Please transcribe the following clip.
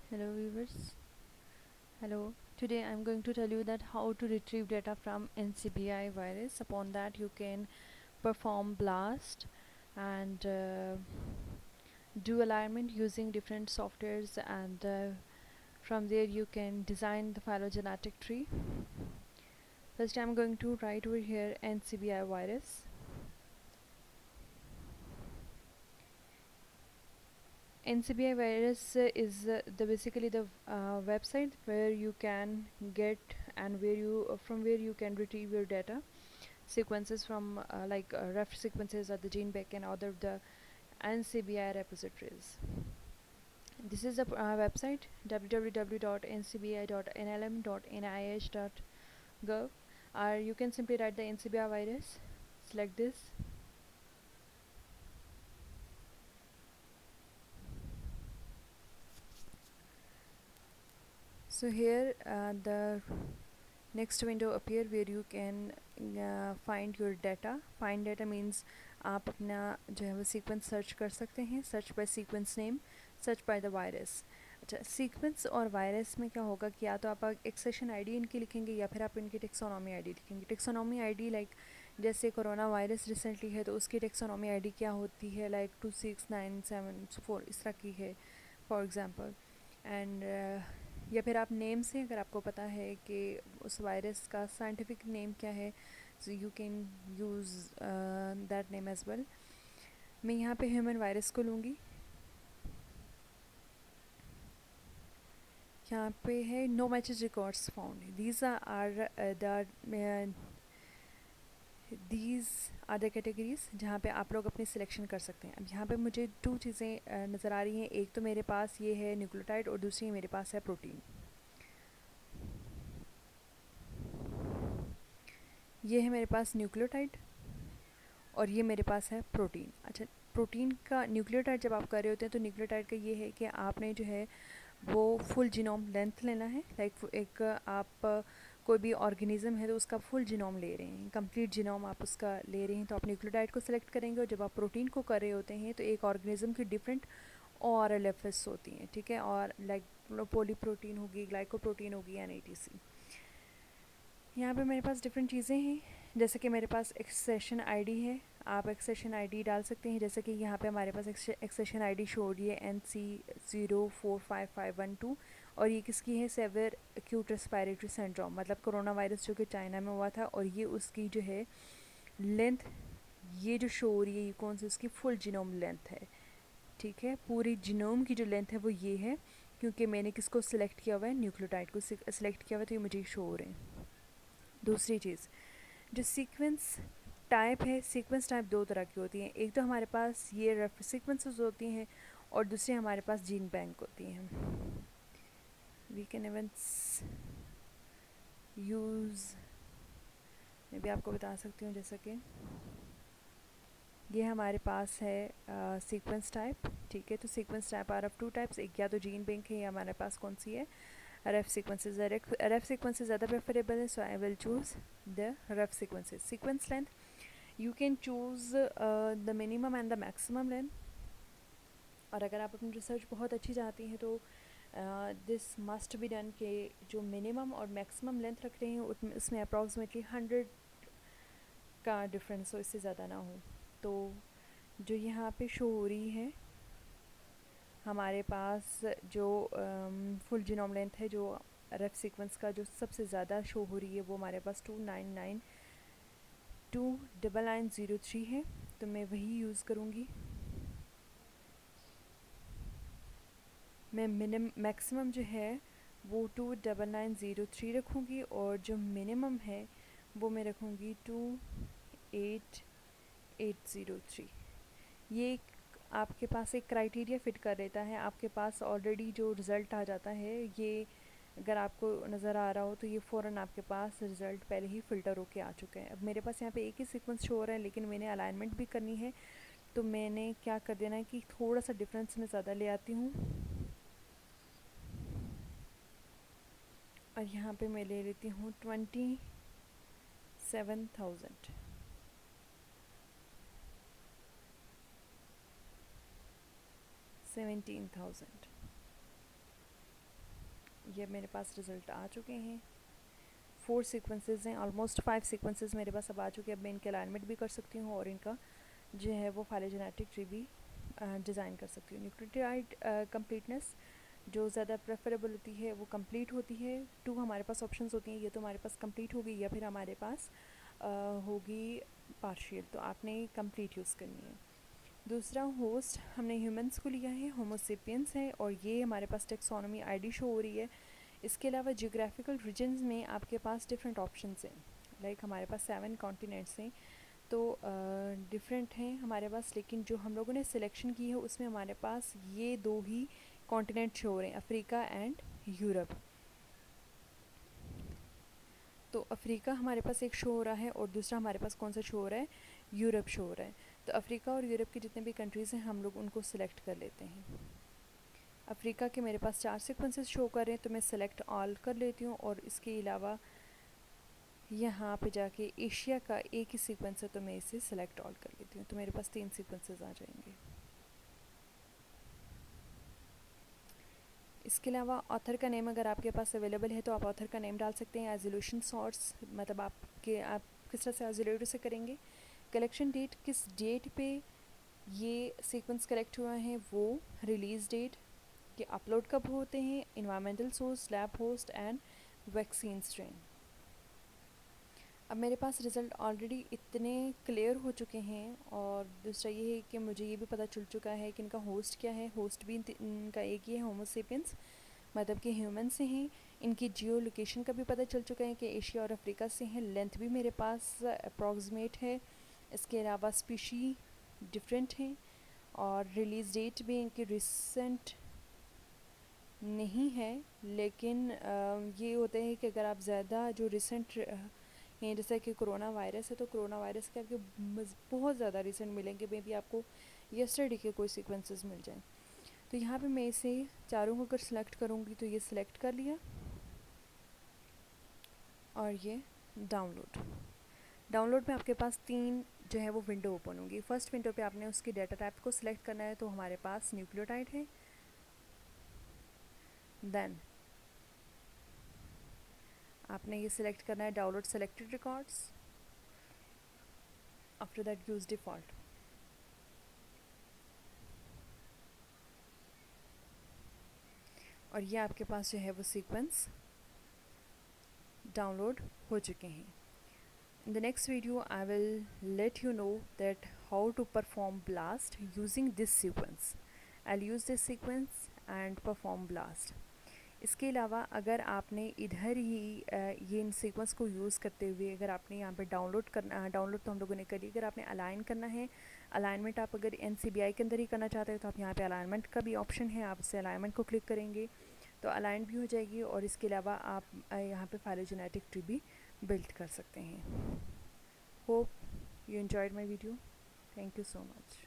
Hello viewers. Hello. Today I'm going to tell you that how to retrieve data from NCBI virus. Upon that you can perform blast and do alignment using different softwares, and from there you can design the phylogenetic tree. First I'm going to write over here NCBI virus. NCBI virus is the basically the website where you can get and where you from where you can retrieve your data sequences from ref sequences or the gene bank and other the NCBI repositories. This is the website www.ncbi.nlm.nih.gov, or you can simply write the NCBI virus, select this. So here the next window appear where you can find your data. Find data means आप अपना जो है वो sequence search कर सकते हैं. Search by sequence name, search by the virus. अच्छा, sequence और वायरस में क्या होगा कि या तो आप एक्सेशन आईडी इनकी लिखेंगे या फिर आप इनकी टेक्सोनॉमी आईडी लिखेंगे. टेक्सोनॉमी आईडी लाइक जैसे कोरोना वायरस रिसेंटली है तो उसकी टेक्सोनॉमी आईडी क्या होती है, लाइक 26974 इस तरह की है फॉर एग्ज़ाम्पल. एंड या फिर आप नेम से, अगर आपको पता है कि उस वायरस का साइंटिफिक नेम क्या है, so you can use that name as well. मैं यहाँ पे ह्यूमन वायरस को लूँगी. यहाँ पे है no matches records found. These are the categories जहाँ पे आप लोग अपनी सिलेक्शन कर सकते हैं. अब यहाँ पे मुझे दो चीज़ें नज़र आ रही हैं. एक तो मेरे पास ये है न्यूक्लियोटाइड और दूसरी मेरे पास है प्रोटीन. ये है मेरे पास न्यूक्लियोटाइड और ये मेरे पास है प्रोटीन. अच्छा, प्रोटीन का न्यूक्लियोटाइड जब आप कर रहे होते हैं तो न्यूक्लियोटाइड का ये है कि आपने जो है वो फुल जीनोम लेंथ लेना है. लाइक एक आप कोई भी ऑर्गेनिज्म है तो उसका फुल जीनोम ले रहे हैं, कंप्लीट जीनोम आप उसका ले रहे हैं, तो आप न्यूक्लियोटाइड को सिलेक्ट करेंगे. और जब आप प्रोटीन को कर रहे होते हैं तो एक ऑर्गेनिज्म की डिफरेंट और एल होती हैं, ठीक है, और लाइक पोलीप्रोटीन होगी, ग्लाइकोप्रोटीन होगी, एन यहाँ पे मेरे पास डिफरेंट चीज़ें हैं. जैसे कि मेरे पास एक्सेशन आईडी है, आप एक्सेशन आईडी डाल सकते हैं. जैसे कि यहाँ पे हमारे पास एक्सेशन आईडी शो रही है NC045512, और ये किसकी है, सेवियर एक्यूट रेस्पिरेटरी सिंड्रोम, मतलब कोरोना वायरस जो कि चाइना में हुआ था. और ये उसकी जो है लेंथ, ये जो शो हो रही है ये कौन सी, उसकी फुल जीनोम लेंथ है. ठीक है, पूरी जीनोम की जो लेंथ है वो ये है, क्योंकि मैंने किसको सिलेक्ट किया हुआ है, न्यूक्लियोटाइड को सिलेक्ट किया हुआ है, तो ये मुझे शो हो रहे हैं. दूसरी चीज़, जो सीक्वेंस टाइप है, सीक्वेंस टाइप दो तरह की होती हैं. एक तो हमारे पास ये रेफरेंस सीक्वेंसेस होती हैं और दूसरी हमारे पास जीन बैंक होती हैं. वी कैन इवन यूज़, मैं भी आपको बता सकती हूँ, जैसा कि ये हमारे पास है सीक्वेंस टाइप. ठीक है, तो sequence type are of two types. एक या तो जीन बैंक है या हमारे पास कौन सी है, ref sequences. Ref sequences ज़्यादा preferable है, so I will choose the ref sequences. Sequence length, you can choose the minimum and the maximum length. और अगर आप अपनी रिसर्च बहुत अच्छी चाहती हैं तो दिस मस्ट बी डन के जो मिनिमम और मैक्सिमम लेंथ रख रहे हैं उसमें अप्रॉक्सीमेटली 100 का डिफरेंस हो, इससे ज़्यादा ना हो. तो जो यहाँ पे शो हो रही है हमारे पास जो फुल जीनोम लेंथ है, जो रेफ सीक्वेंस का जो सबसे ज़्यादा शो हो रही है, वो हमारे पास 2992903 है, तो मैं वही यूज़ करूँगी. मैं मैक्सिमम जो है वो 29903 रखूँगी और जो मिनिमम है वो मैं रखूँगी 28803. ये आपके पास एक क्राइटेरिया फिट कर देता है. आपके पास ऑलरेडी जो रिज़ल्ट आ जाता है, ये अगर आपको नज़र आ रहा हो तो ये फ़ौरन आपके पास रिज़ल्ट पहले ही फ़िल्टर होके आ चुके हैं. अब मेरे पास यहाँ पे एक ही सीक्वेंस शो हो रहा है, लेकिन मैंने अलाइनमेंट भी करनी है, तो मैंने क्या कर देना है कि थोड़ा सा डिफरेंस में ज़्यादा ले आती हूँ. और यहाँ पे मैं ले लेती हूँ 27,000. ये मेरे पास रिज़ल्ट आ चुके हैं। 4 सीक्वेंसेस हैं, ऑलमोस्ट 5 सीक्वेंसेस मेरे पास अब आ चुके हैं। अब मैं इनके अलाइनमेंट भी कर सकती हूँ और इनका जो है वो फाइलोजेनेटिक ट्री भी डिज़ाइन कर सकती हूँ। न्यूक्लियोटाइड कंप्लीटनेस जो ज़्यादा प्रेफरेबल होती है वो कंप्लीट होती है। 2 हमारे पास ऑप्शंस होती हैं, ये तो हमारे पास कंप्लीट होगी या फिर हमारे पास होगी पार्शियल, तो आपने कंप्लीट यूज़ करनी है। दूसरा होस्ट हमने ह्यूमंस को लिया है, होमोसेपियंस है, और ये हमारे पास टेक्सोनॉमी आईडी शो हो रही है। इसके अलावा जियोग्राफिकल रीजन्स में आपके पास डिफरेंट ऑप्शंस हैं, लाइक हमारे पास 7 कॉन्टिनेंट्स हैं, तो डिफरेंट हैं हमारे पास, लेकिन जो हम लोगों ने सिलेक्शन की है उसमें हमारे पास ये 2 ही कॉन्टिनेंट शो हो रहे हैं, अफ्रीका एंड यूरोप। तो अफ्रीका हमारे पास एक शो हो रहा है और दूसरा हमारे पास कौन सा शो हो रहा है, यूरोप शो हो रहा है। तो अफ्रीका और यूरोप की जितने भी कंट्रीज़ हैं हम लोग उनको सिलेक्ट कर लेते हैं। अफ्रीका के मेरे पास 4 सीक्वेंसेस शो कर रहे हैं, तो मैं सेलेक्ट ऑल कर लेती हूँ, और इसके अलावा यहाँ पे जाके एशिया का एक ही सीक्वेंस है तो मैं इसे सेलेक्ट ऑल कर लेती हूँ, तो मेरे पास 3 सीक्वेंसेस आ जाएंगे। इसके अलावा ऑथर का नेम अगर आपके पास अवेलेबल है तो आप ऑथर का नेम डाल सकते हैं। आइसोलेशन सोर्स मतलब आप किस तरह से आइसोलेट उसे करेंगे। कलेक्शन डेट, किस डेट पे ये सीक्वेंस कलेक्ट हुआ है, वो रिलीज़ डेट, कि अपलोड कब होते हैं, environmental source, lab host and vaccine strain. अब मेरे पास रिज़ल्ट ऑलरेडी इतने क्लियर हो चुके हैं, और दूसरा ये है कि मुझे ये भी पता चल चुका है कि इनका होस्ट क्या है। होस्ट भी इनका एक ही है, होमोसेपियंस, मतलब कि ह्यूमन से हैं। इनकी जियो लोकेशन का भी पता चल चुका है कि एशिया और अफ्रीका से हैं। लेंथ भी मेरे पास अप्रॉक्सीमेट है। इसके अलावा स्पीशी डिफरेंट हैं, और रिलीज़ डेट भी इनकी रिसेंट नहीं है, लेकिन ये होता है कि अगर आप ज़्यादा जो रिसेंट हैं, जैसे कि कोरोना वायरस है, तो कोरोना वायरस के आपके बहुत ज़्यादा रिसेंट मिलेंगे, मे बी आपको यस्टरडे के कोई सीक्वेंसेस मिल जाएं। तो यहाँ पे मैं इसे चारों को अगर सिलेक्ट करूँगी तो ये सिलेक्ट कर लिया, और ये डाउनलोड में आपके पास 3 जो है वो विंडो ओपन होंगी। फर्स्ट विंडो पे आपने उसकी डाटा टाइप को सिलेक्ट करना है, तो हमारे पास न्यूक्लियोटाइड है। देन आपने ये सिलेक्ट करना है download selected records, after that use default. और ये आपके पास जो है वो सीक्वेंस डाउनलोड हो चुके हैं। In the next video, I will let you know that how to perform blast using this sequence. I'll use this sequence and perform blast. इसके अलावा अगर आपने इधर ही ये इन सीक्वेंस को यूज़ करते हुए अगर आपने यहाँ पे डाउनलोड तो हम लोगों ने करी, अगर आपने अलाइन करना है, अलाइनमेंट आप अगर NCBI के अंदर ही करना चाहते हैं तो आप यहाँ पे अलाइनमेंट का भी ऑप्शन है, आप इससे अलाइनमेंट को क्लिक करेंगे तो अलाइन भी हो जाएगी, और इसके अलावा आप यहाँ पे फाइलोजेनेटिक ट्री भी बिल्ड कर सकते हैं। Hope you enjoyed my video. Thank you so much.